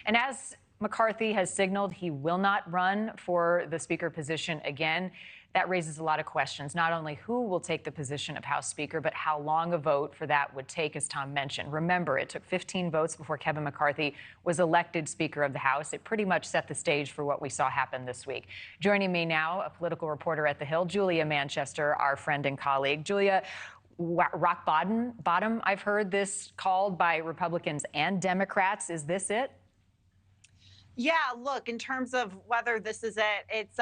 And as McCarthy has signaled he will not run for the Speaker position again, that raises a lot of questions. Not only who will take the position of House Speaker, but how long a vote for that would take, as Tom mentioned. Remember, it took 15 votes before Kevin McCarthy was elected Speaker of the House. It pretty much set the stage for what we saw happen this week. Joining me now, a political reporter at The Hill, Julia Manchester, our friend and colleague. Julia, rock bottom, I've heard this called by Republicans and Democrats. Is this it? Yeah, look, in terms of whether this is it, it's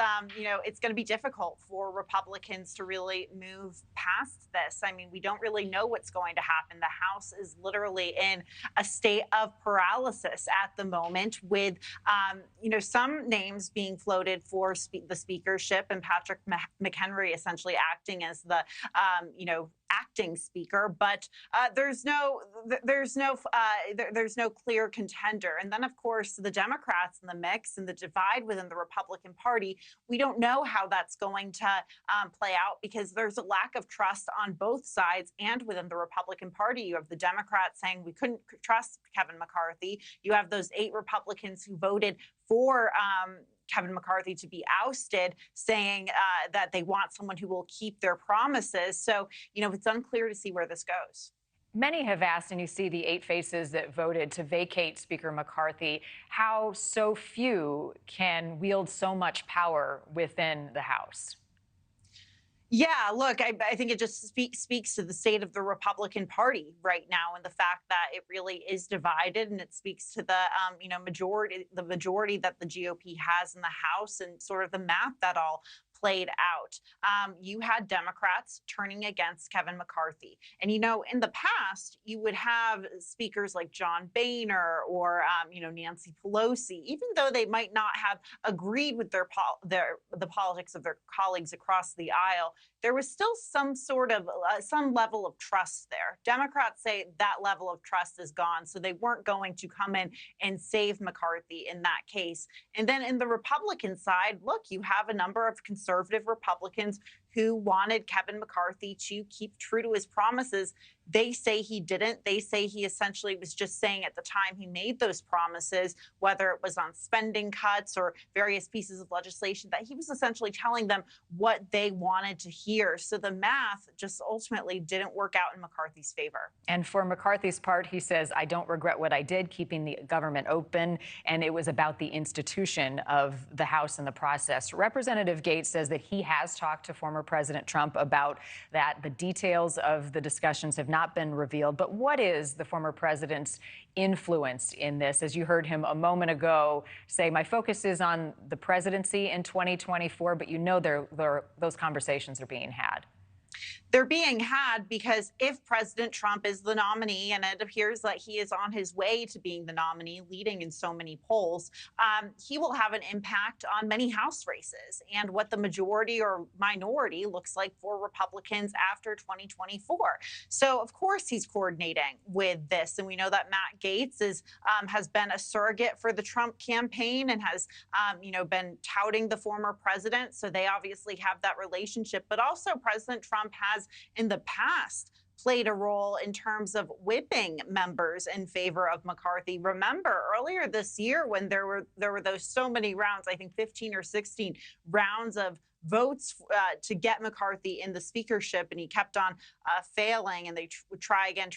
it's going to be difficult for Republicans to really move past this. I mean, we don't really know what's going to happen. The House is literally in a state of paralysis at the moment, with some names being floated for the speakership, and Patrick McHenry essentially acting as the acting speaker, but there's no clear contender. And then, of course, the Democrats in the mix and the divide within the Republican Party, we don't know how that's going to play out, because there's a lack of trust on both sides and within the Republican Party. You have the Democrats saying we couldn't trust Kevin McCarthy. You have those 8 Republicans who voted for Kevin McCarthy to be ousted, saying that they want someone who will keep their promises. So, it's unclear to see where this goes. Many have asked, and you see the 8 faces that voted to vacate Speaker McCarthy, how so few can wield so much power within the House. Yeah, look, I think it just speaks to the state of the Republican Party right now, and the fact that it really is divided, and it speaks to the majority that the GOP has in the House, and sort of the math that all played out. You had Democrats turning against Kevin McCarthy. And, in the past, you would have speakers like John Boehner or, Nancy Pelosi, even though they might not have agreed with the politics of their colleagues across the aisle, there was still some sort of some level of trust there. Democrats say that level of trust is gone, so they weren't going to come in and save McCarthy in that case. And then in the Republican side, look, you have a number of conservative Republicans who wanted Kevin McCarthy to keep true to his promises. They say he didn't. They say he essentially was just saying at the time he made those promises, whether it was on spending cuts or various pieces of legislation, that he was essentially telling them what they wanted to hear. So the math just ultimately didn't work out in McCarthy's favor. And for McCarthy's part, he says, I don't regret what I did, keeping the government open. And it was about the institution of the House in the process. Representative Gaetz says that he has talked to former President Trump about that. The details of the discussions have not been revealed. But what is the former president's influence in this? As you heard him a moment ago say, my focus is on the presidency in 2024, but those conversations are being had. They're being had because if President Trump is the nominee, and it appears that he is on his way to being the nominee, leading in so many polls, he will have an impact on many House races and what the majority or minority looks like for Republicans after 2024. So, of course, he's coordinating with this. And we know that Matt Gaetz has been a surrogate for the Trump campaign and has, been touting the former president. So they obviously have that relationship. But also President Trump has in the past played a role in terms of whipping members in favor of McCarthy. Remember earlier this year when there were those so many rounds, I think 15 or 16 rounds of votes to get McCarthy in the speakership, and he kept on failing, and they would try again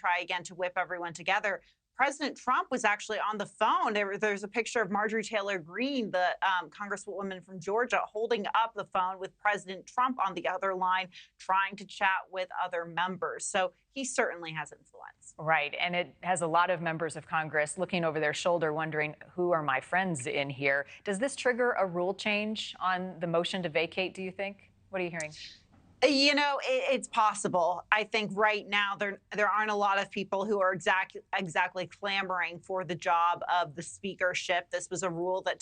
to whip everyone together. President Trump was actually on the phone. There's a picture of Marjorie Taylor Greene, the congresswoman from Georgia, holding up the phone with President Trump on the other line, trying to chat with other members. So he certainly has influence. Right. And it has a lot of members of Congress looking over their shoulder, wondering, who are my friends in here? Does this trigger a rule change on the motion to vacate, do you think? What are you hearing? It's possible. I think right now there aren't a lot of people who are exactly clamoring for the job of the speakership. This was a rule that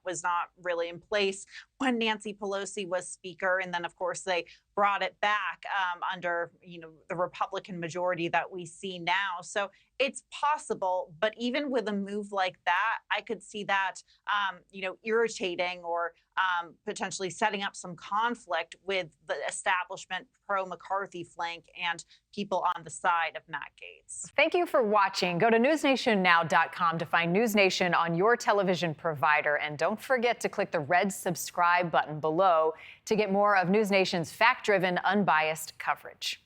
was not really in place when Nancy Pelosi was speaker. And then, of course, they brought it back under, the Republican majority that we see now. So it's possible, but even with a move like that, I could see that, irritating or potentially setting up some conflict with the establishment pro-McCarthy flank and people on the side of Matt Gaetz. Thank you for watching. Go to newsnationnow.com to find NewsNation on your television provider. And don't forget to click the red subscribe button below to get more of NewsNation's fact-driven, unbiased coverage.